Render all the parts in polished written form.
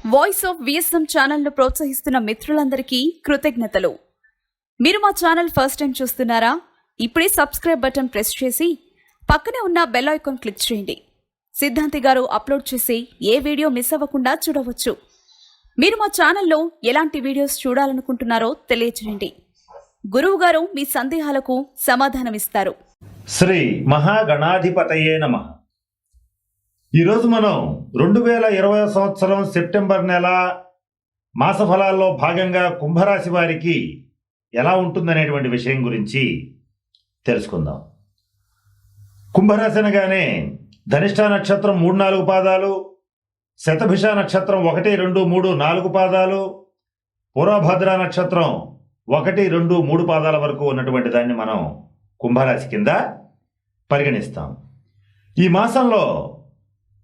Voice of VSM ఛానల్ను ప్రోత్సహిస్తున్న మిత్రులందరికీ కృతజ్ఞతలు. మీరు మా ఛానల్ ఫస్ట్ టైం చూస్తున్నారా? ఇప్పుడే సబ్స్క్రైబ్ బటన్ ప్రెస్ చేసి పక్కనే ఉన్న బెల్ ఐకాన్ క్లిక్ చేయండి. సిద్ధాంతి గారు అప్లోడ్ చేసే ఏ వీడియో మిస్ అవ్వకుండా చూడవచ్చు. మీరు మా ఛానల్లో ఎలాంటి వీడియోస్ చూడాలనుకుంటున్నారో తెలియజేయండి. గురువు గారు మీ సందేహాలకు సమాధానమిస్తారు. శ్రీ మహాగణాధిపతయే నమః. ఈరోజు మనం 2020 సంవత్సరం సెప్టెంబర్ నెల మాసఫలాల్లో భాగంగా కుంభరాశి వారికి ఎలా ఉంటుందనేటువంటి విషయం గురించి తెలుసుకుందాం. కుంభరాశి అనగానే ధనిష్ఠ నక్షత్రం 3-4 పాదాలు, శతభిష నక్షత్రం 1, 2, 3, 4 పాదాలు, పూర్వభద్ర నక్షత్రం 1, 2, 3 పాదాల వరకు ఉన్నటువంటి దాన్ని మనం కుంభరాశి కింద పరిగణిస్తాం. ఈ మాసంలో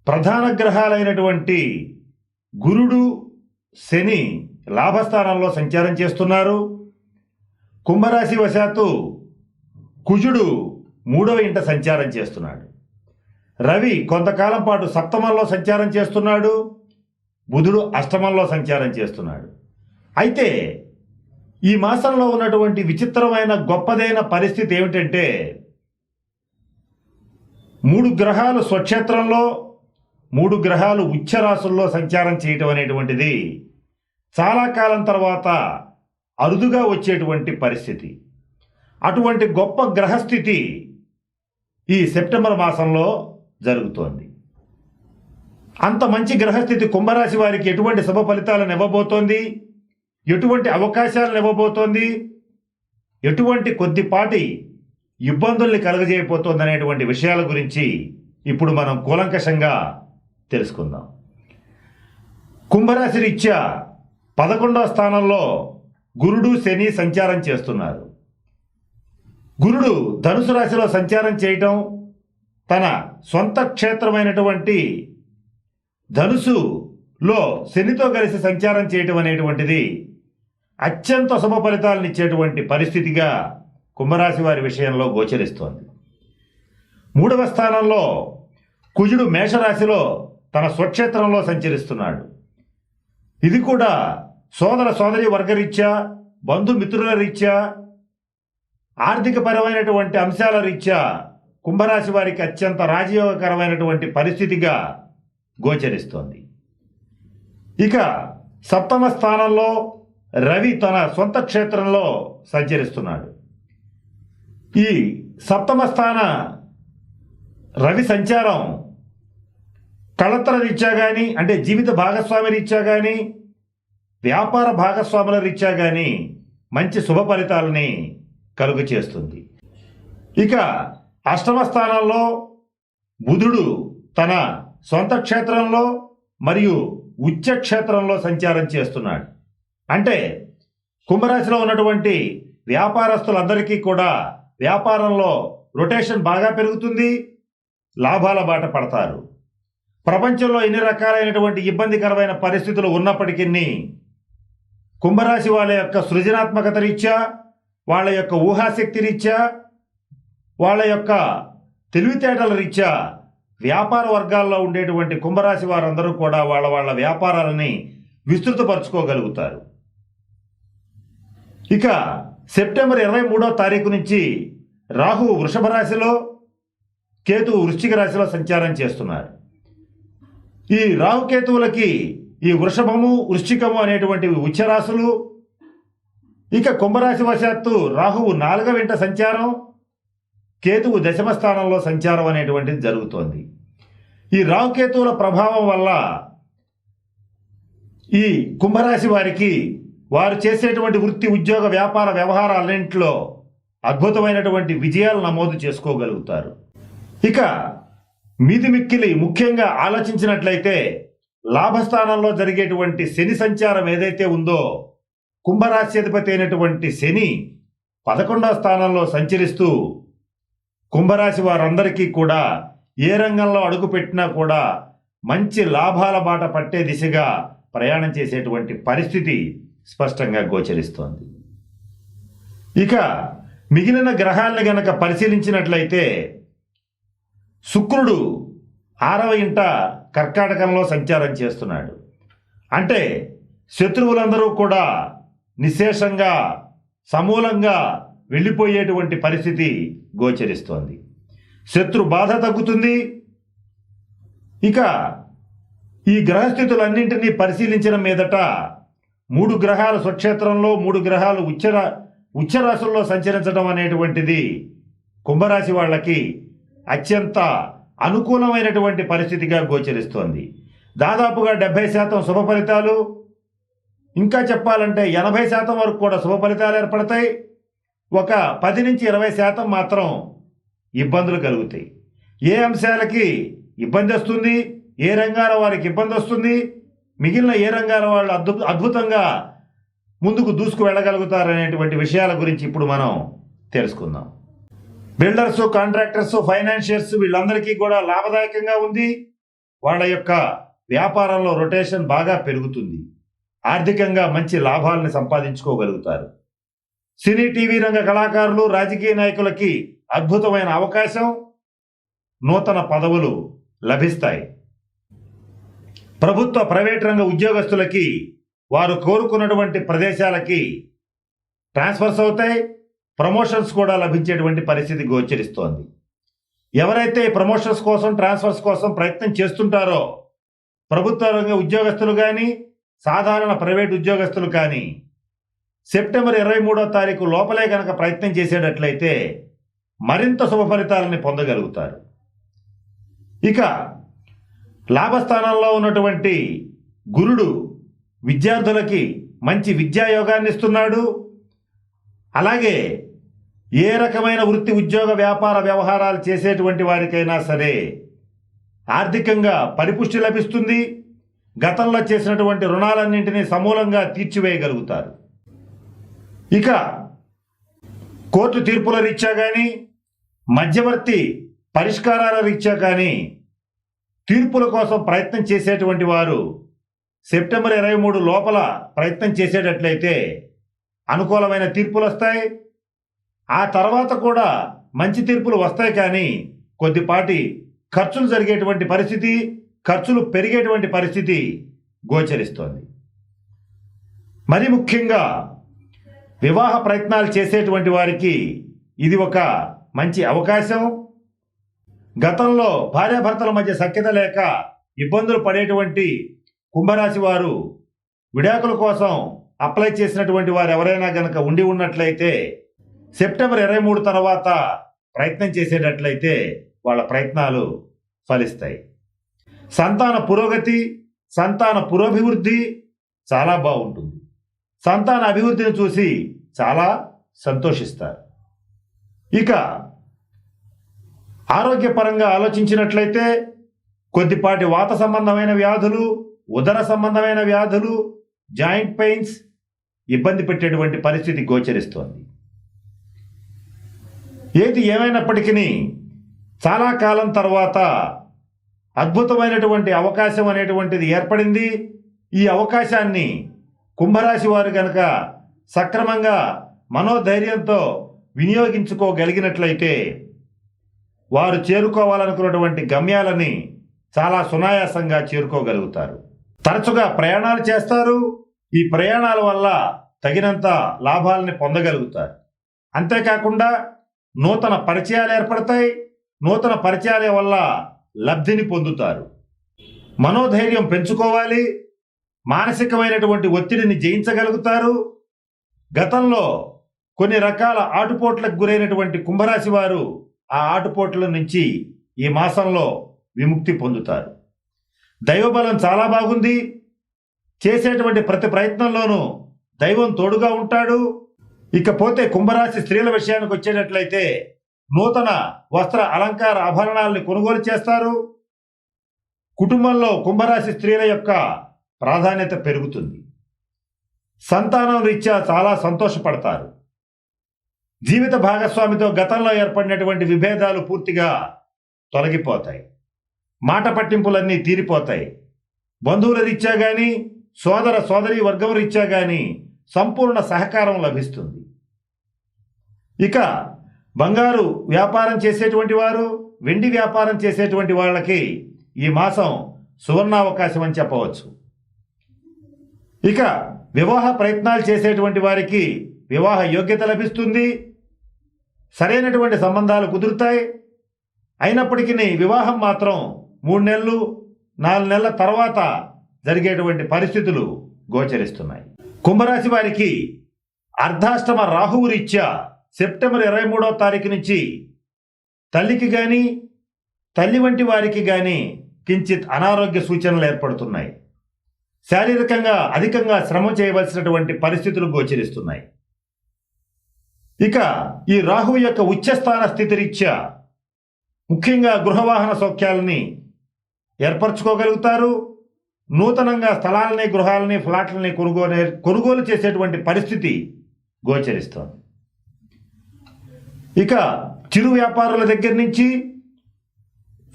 ప్రధాన గ్రహాలైనటువంటి గురుడు, శని లాభస్థానంలో సంచారం చేస్తున్నారు. కుంభరాశి వశాత్తు కుజుడు 3వ ఇంట సంచారం చేస్తున్నాడు. రవి కొంతకాలం పాటు సప్తమంలో సంచారం చేస్తున్నాడు. బుధుడు అష్టమంలో సంచారం చేస్తున్నాడు. అయితే ఈ మాసంలో ఉన్నటువంటి విచిత్రమైన గొప్పదైన పరిస్థితి ఏమిటంటే 3 గ్రహాలు స్వక్షేత్రంలో, 3 గ్రహాలు ఉచ్చరాశుల్లో సంచారం చేయటం అనేటువంటిది చాలా కాలం తర్వాత అరుదుగా వచ్చేటువంటి పరిస్థితి. అటువంటి గొప్ప గ్రహస్థితి ఈ సెప్టెంబర్ మాసంలో జరుగుతోంది. అంత మంచి గ్రహస్థితి కుంభరాశి వారికి ఎటువంటి శుభ ఫలితాలను ఇవ్వబోతోంది, ఎటువంటి అవకాశాలను ఇవ్వబోతోంది, ఎటువంటి కొద్దిపాటి ఇబ్బందుల్ని కలుగజేయబోతోంది అనేటువంటి విషయాల గురించి ఇప్పుడు మనం కూలంకషంగా తెలుసుకుందాం. కుంభరాశి రీత్యా 11వ స్థానంలో గురుడు, శని సంచారం చేస్తున్నారు. గురుడు ధనుసు రాశిలో సంచారం చేయటం, తన సొంత క్షేత్రమైనటువంటి ధనుసులో శనితో కలిసి సంచారం చేయటం అనేటువంటిది అత్యంత శుభ ఫలితాలను ఇచ్చేటువంటి పరిస్థితిగా కుంభరాశి వారి విషయంలో గోచరిస్తోంది. 3వ స్థానంలో కుజుడు మేషరాశిలో తన స్వక్షేత్రంలో సంచరిస్తున్నాడు. ఇది కూడా సోదర సోదరి వర్గరీత్యా, బంధుమిత్రుల రీత్యా, ఆర్థిక పరమైనటువంటి అంశాల రీత్యా కుంభరాశి వారికి అత్యంత రాజయోగకరమైనటువంటి పరిస్థితిగా గోచరిస్తోంది. ఇక 7వ స్థానంలో రవి తన సొంత క్షేత్రంలో సంచరిస్తున్నాడు. ఈ 7వ స్థాన రవి సంచారం కళత్ర రీత్యా కానీ, అంటే జీవిత భాగస్వామి రీత్యా కానీ, వ్యాపార భాగస్వాముల రీత్యా కానీ మంచి శుభ ఫలితాలని కలుగు చేస్తుంది. ఇక 8వ స్థానంలో బుధుడు తన సొంత క్షేత్రంలో మరియు ఉచ్చ క్షేత్రంలో సంచారం చేస్తున్నాడు. అంటే కుంభరాశిలో ఉన్నటువంటి వ్యాపారస్తులందరికీ కూడా వ్యాపారంలో రొటేషన్ బాగా పెరుగుతుంది, లాభాల బాట పడతారు. ప్రపంచంలో ఎన్ని రకాలైనటువంటి ఇబ్బందికరమైన పరిస్థితులు ఉన్నప్పటికీ కుంభరాశి వాళ్ళ యొక్క సృజనాత్మకత రీత్యా, వాళ్ళ యొక్క ఊహాశక్తి రీత్యా, వాళ్ళ యొక్క తెలివితేటల రీత్యా వ్యాపార వర్గాల్లో ఉండేటువంటి కుంభరాశి వారందరూ కూడా వాళ్ళ వ్యాపారాలని విస్తృతపరచుకోగలుగుతారు. ఇక సెప్టెంబర్ 23వ తారీఖు నుంచి రాహువు వృషభ రాశిలో, కేతువు వృశ్చిక రాశిలో సంచారం చేస్తున్నారు. ఈ రాహుకేతువులకి ఈ వృషభము, వృశ్చికము అనేటువంటివి ఉచ్చరాశులు. ఇక కుంభరాశి వశాత్తు రాహువు 4వ ఇంట సంచారం, కేతువు 10వ స్థానంలో సంచారం అనేటువంటిది జరుగుతోంది. ఈ రాహుకేతువుల ప్రభావం వల్ల ఈ కుంభరాశి వారికి వారు చేసేటువంటి వృత్తి, ఉద్యోగ, వ్యాపార వ్యవహారాలన్నింటిలో అద్భుతమైనటువంటి విజయాలు నమోదు చేసుకోగలుగుతారు. ఇక మీది మిక్కిలి ముఖ్యంగా ఆలోచించినట్లయితే లాభస్థానంలో జరిగేటువంటి శని సంచారం ఏదైతే ఉందో, కుంభరాశి అధిపతి అయినటువంటి శని 11వ స్థానంలో సంచరిస్తూ కుంభరాశి వారందరికీ కూడా ఏ రంగంలో అడుగుపెట్టినా కూడా మంచి లాభాల బాట పట్టే దిశగా ప్రయాణం చేసేటువంటి పరిస్థితి స్పష్టంగా గోచరిస్తోంది. ఇక మిగిలిన గ్రహాలను గనక పరిశీలించినట్లయితే శుక్రుడు 6వ ఇంట కర్కాటకంలో సంచారం చేస్తున్నాడు. అంటే శత్రువులందరూ కూడా నిశ్శేషంగా సమూలంగా వెళ్ళిపోయేటువంటి పరిస్థితి గోచరిస్తోంది. శత్రు బాధ తగ్గుతుంది. ఇక ఈ గ్రహస్థితులన్నింటినీ పరిశీలించిన మీదట 3 గ్రహాలు స్వక్షేత్రంలో 3 గ్రహాలు ఉచ్చరాశుల్లో సంచరించడం అనేటువంటిది కుంభరాశి వాళ్ళకి అత్యంత అనుకూలమైనటువంటి పరిస్థితిగా గోచరిస్తోంది. దాదాపుగా 70% శుభ ఫలితాలు, ఇంకా చెప్పాలంటే 80% వరకు కూడా శుభ ఫలితాలు ఏర్పడతాయి. ఒక 10 నుంచి 20% మాత్రం ఇబ్బందులు కలుగుతాయి. ఏ అంశాలకి ఇబ్బంది వస్తుంది, ఏ రంగాల వారికి ఇబ్బంది వస్తుంది, మిగిలిన ఏ రంగాల వాళ్ళు అద్భుతంగా ముందుకు దూసుకు వెళ్ళగలుగుతారనేటువంటి విషయాల గురించి ఇప్పుడు మనం తెలుసుకుందాం. బిల్డర్స్, కాంట్రాక్టర్స్, ఫైనాన్షియర్స్ వీళ్ళందరికీ కూడా లాభదాయకంగా ఉంది. వాళ్ళ యొక్క వ్యాపారంలో రొటేషన్ బాగా పెరుగుతుంది. ఆర్థికంగా మంచి లాభాలను సంపాదించుకోగలుగుతారు. సినీ టీవీ రంగ కళాకారులు, రాజకీయ నాయకులకి అద్భుతమైన అవకాశం, నూతన పదవులు లభిస్తాయి. ప్రభుత్వ ప్రైవేట్ రంగ ఉద్యోగస్తులకి వారు కోరుకున్నటువంటి ప్రదేశాలకి ట్రాన్స్ఫర్స్ అవుతాయి. ప్రమోషన్స్ కూడా లభించేటువంటి పరిస్థితి గోచరిస్తోంది. ఎవరైతే ప్రమోషన్స్ కోసం, ట్రాన్స్ఫర్స్ కోసం ప్రయత్నం చేస్తుంటారో ప్రభుత్వ రంగ ఉద్యోగస్తులు కానీ, సాధారణ ప్రైవేట్ ఉద్యోగస్తులు కానీ సెప్టెంబర్ 23వ తారీఖు లోపలే కనుక ప్రయత్నం చేసేటట్లయితే మరింత శుభ ఫలితాలని పొందగలుగుతారు. ఇక లాభస్థానంలో ఉన్నటువంటి గురుడు విద్యార్థులకి మంచి విద్యాయోగాన్ని ఇస్తున్నాడు. అలాగే ఏ రకమైన వృత్తి, ఉద్యోగ, వ్యాపార వ్యవహారాలు చేసేటువంటి వారికైనా సరే ఆర్థికంగా పరిపుష్టి లభిస్తుంది. గతంలో చేసినటువంటి రుణాలన్నింటినీ సమూలంగా తీర్చివేయగలుగుతారు. ఇక కోర్టు తీర్పుల రీత్యా కానీ, మధ్యవర్తి పరిష్కారాల రీత్యా కానీ తీర్పుల కోసం ప్రయత్నం చేసేటువంటి వారు సెప్టెంబర్ 23 లోపల ప్రయత్నం చేసేటట్లయితే అనుకూలమైన తీర్పులు వస్తాయి. ఆ తర్వాత కూడా మంచి తీర్పులు వస్తాయి, కానీ కొద్దిపాటి ఖర్చులు జరిగేటువంటి పరిస్థితి, ఖర్చులు పెరిగేటువంటి పరిస్థితి గోచరిస్తోంది. మరి ముఖ్యంగా వివాహ ప్రయత్నాలు చేసేటువంటి వారికి ఇది ఒక మంచి అవకాశం. గతంలో భార్యాభర్తల మధ్య సఖ్యత లేక ఇబ్బందులు పడేటువంటి కుంభరాశి వారు విడాకుల కోసం అప్లై చేసినటువంటి వారు ఎవరైనా గనక ఉండి ఉన్నట్లయితే సెప్టెంబర్ 23 తర్వాత ప్రయత్నం చేసేటట్లయితే వాళ్ళ ప్రయత్నాలు ఫలిస్తాయి. సంతాన పురోగతి, సంతాన పురోభివృద్ధి చాలా బాగుంటుంది. సంతాన అభివృద్ధిని చూసి చాలా సంతోషిస్తారు. ఇక ఆరోగ్యపరంగా ఆలోచించినట్లయితే కొద్దిపాటి వాత సంబంధమైన వ్యాధులు, ఉదర సంబంధమైన వ్యాధులు, జాయింట్ పెయిన్స్ ఇబ్బంది పెట్టేటువంటి పరిస్థితి గోచరిస్తోంది. ఏది ఏమైనప్పటికీ చాలా కాలం తర్వాత అద్భుతమైనటువంటి అవకాశం అనేటువంటిది ఏర్పడింది. ఈ అవకాశాన్ని కుంభరాశి వారు కనుక సక్రమంగా మనోధైర్యంతో వినియోగించుకోగలిగినట్లయితే వారు చేరుకోవాలనుకున్నటువంటి గమ్యాలని చాలా సునాయాసంగా చేరుకోగలుగుతారు. తరచుగా ప్రయాణాలు చేస్తారు. ఈ ప్రయాణాల వల్ల తగినంత లాభాలని పొందగలుగుతారు. అంతేకాకుండా నూతన పరిచయాలు ఏర్పడతాయి. నూతన పరిచయాల వల్ల లబ్ధిని పొందుతారు. మనోధైర్యం పెంచుకోవాలి. మానసికమైనటువంటి ఒత్తిడిని జయించగలుగుతారు. గతంలో కొన్ని రకాల ఆటుపోట్లకు గురైనటువంటి కుంభరాశి వారు ఆ ఆటుపోట్ల నుంచి ఈ మాసంలో విముక్తి పొందుతారు. దైవబలం చాలా బాగుంది. చేసేటువంటి ప్రతి ప్రయత్నంలోనూ దైవం తోడుగా ఉంటాడు. ఇకపోతే కుంభరాశి స్త్రీల విషయానికి వచ్చేటట్లయితే నూతన వస్త్ర అలంకార ఆభరణాలని కొనుగోలు చేస్తారు. కుటుంబంలో కుంభరాశి స్త్రీల యొక్క ప్రాధాన్యత పెరుగుతుంది. సంతానం రీత్యా చాలా సంతోషపడతారు. జీవిత భాగస్వామితో గతంలో ఏర్పడినటువంటి విభేదాలు పూర్తిగా తొలగిపోతాయి. మాట పట్టింపులన్నీ తీరిపోతాయి. బంధువుల రీత్యా కానీ, సోదర సోదరీ వర్గం రీత్యా కానీ సంపూర్ణ సహకారం లభిస్తుంది. ఇక బంగారు వ్యాపారం చేసేటువంటి వారు, వెండి వ్యాపారం చేసేటువంటి వాళ్ళకి ఈ మాసం సువర్ణావకాశం అని చెప్పవచ్చు. ఇక వివాహ ప్రయత్నాలు చేసేటువంటి వారికి వివాహ యోగ్యత లభిస్తుంది, సరైనటువంటి సంబంధాలు కుదురుతాయి. అయినప్పటికీ వివాహం మాత్రం 3 నెలలు 4 నెలల తర్వాత జరిగేటువంటి పరిస్థితులు గోచరిస్తున్నాయి. కుంభరాశి వారికి అర్ధాష్టమ రాహువు రీత్యా సెప్టెంబర్ 23వ తారీఖు నుంచి తల్లికి కానీ తల్లి వంటి వారికి కానీ కించిత్ అనారోగ్య సూచనలు ఏర్పడుతున్నాయి. శారీరకంగా అధికంగా శ్రమ చేయవలసినటువంటి పరిస్థితులు గోచరిస్తున్నాయి. ఇక ఈ రాహువు యొక్క ఉచ్చస్థాన స్థితి రీత్యా ముఖ్యంగా గృహవాహన సౌఖ్యాలని ఏర్పరచుకోగలుగుతారు. నూతనంగా స్థలాలని, గృహాలని, ఫ్లాట్లని కొనుగోలు చేసేటువంటి పరిస్థితి గోచరిస్తోంది. ఇక చిరు వ్యాపారుల దగ్గర నుంచి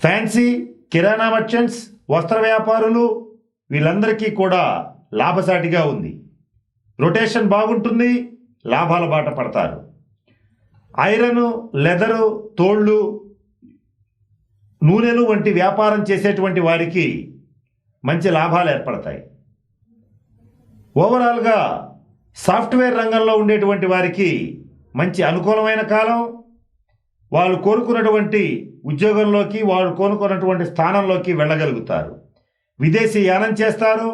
ఫ్యాన్సీ, కిరాణా మర్చెంట్స్, వస్త్ర వ్యాపారులు వీళ్ళందరికీ కూడా లాభసాటిగా ఉంది. రొటేషన్ బాగుంటుంది, లాభాల బాట పడతారు. ఐరన్, లెదరు, తోళ్ళు, నూనెలు వంటి వ్యాపారం చేసేటువంటి వారికి మంచి లాభాలు ఏర్పడతాయి. ఓవరాల్గా సాఫ్ట్వేర్ రంగంలో ఉండేటువంటి వారికి మంచి అనుకూలమైన కాలం. వాళ్ళు కోరుకున్నటువంటి ఉద్యోగంలోకి, వాళ్ళు కోరుకున్నటువంటి స్థానంలోకి వెళ్ళగలుగుతారు. విదేశీ యానం చేస్తారు.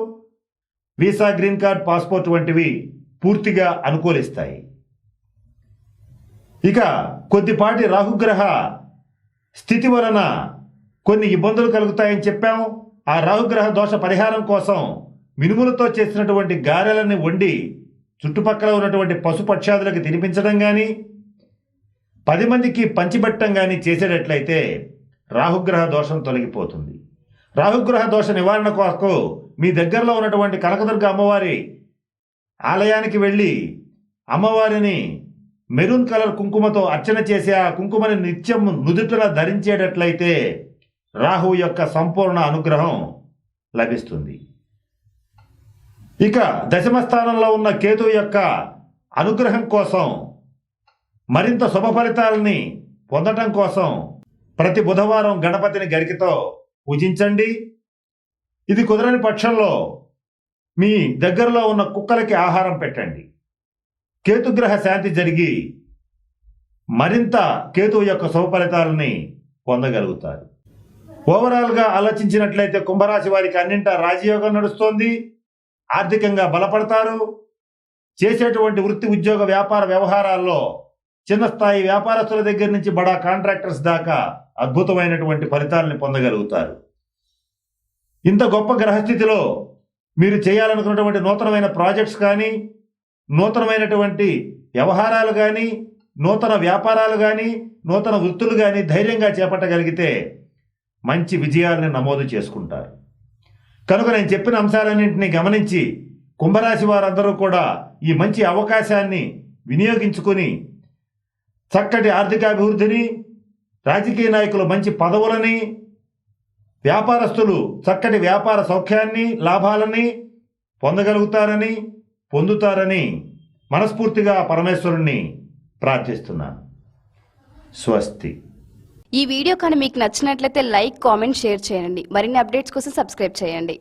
వీసా, గ్రీన్ కార్డ్, పాస్పోర్ట్ వంటివి పూర్తిగా అనుకూలిస్తాయి. ఇక కొద్దిపాటి రాహుగ్రహ స్థితి వలన కొన్ని ఇబ్బందులు కలుగుతాయని చెప్పాం. ఆ రాహుగ్రహ దోష పరిహారం కోసం మినుములతో చేసినటువంటి గారెలని వండి చుట్టుపక్కల ఉన్నటువంటి పశుపక్షాదులకు తినిపించడం కానీ, 10 మందికి పంచిపెట్టడం కానీ చేసేటట్లయితే రాహుగ్రహ దోషం తొలగిపోతుంది. రాహుగ్రహ దోష నివారణ కొరకు మీ దగ్గరలో ఉన్నటువంటి కనకదుర్గ అమ్మవారి ఆలయానికి వెళ్ళి అమ్మవారిని మెరూన్ కలర్ కుంకుమతో అర్చన చేసి ఆ కుంకుమని నిత్యం నుదుటిన ధరించేటట్లయితే రాహు యొక్క సంపూర్ణ అనుగ్రహం లభిస్తుంది. ఇక దశమ స్థానంలో ఉన్న కేతు యొక్క అనుగ్రహం కోసం, మరింత శుభ ఫలితాలని పొందటం కోసం ప్రతి బుధవారం గణపతిని గరికతో పూజించండి. ఇది కుదరని పక్షంలో మీ దగ్గరలో ఉన్న కుక్కలకి ఆహారం పెట్టండి. కేతుగ్రహ శాంతి జరిగి మరింత కేతువు యొక్క శుభ ఫలితాలని పొందగలుగుతారు. ఓవరాల్గా ఆలోచించినట్లయితే కుంభరాశి వారికి అన్నింటా రాజయోగం నడుస్తోంది. ఆర్థికంగా బలపడతారు. చేసేటువంటి వృత్తి, ఉద్యోగ, వ్యాపార వ్యవహారాల్లో చిన్న స్థాయి వ్యాపారస్తుల దగ్గర నుంచి బడా కాంట్రాక్టర్స్ దాకా అద్భుతమైనటువంటి ఫలితాలని పొందగలుగుతారు. ఇంత గొప్ప గ్రహస్థితిలో మీరు చేయాలనుకున్నటువంటి నూతనమైన ప్రాజెక్ట్స్ కానీ, నూతనమైనటువంటి వ్యవహారాలు కానీ, నూతన వ్యాపారాలు కానీ, నూతన వృత్తులు కానీ ధైర్యంగా చేపట్టగలిగితే మంచి విజయాలను నమోదు చేసుకుంటారు. కనుక నేను చెప్పిన అంశాలన్నింటినీ గమనించి కుంభరాశి వారందరూ కూడా ఈ మంచి అవకాశాన్ని వినియోగించుకొని చక్కటి ఆర్థికాభివృద్ధిని, రాజకీయ నాయకులు మంచి పదవులని, వ్యాపారస్తులు చక్కటి వ్యాపార సౌఖ్యాన్ని, లాభాలని పొందగలుగుతారని, పొందుతారని మనస్ఫూర్తిగా పరమేశ్వరుణ్ణి ప్రార్థిస్తున్నాను. స్వస్తి. ఈ వీడియో కానీ మీకు నచ్చినట్లయితే లైక్, కామెంట్, షేర్ చేయండి. మరిన్ని అప్డేట్స్ కోసం సబ్స్క్రైబ్ చేయండి.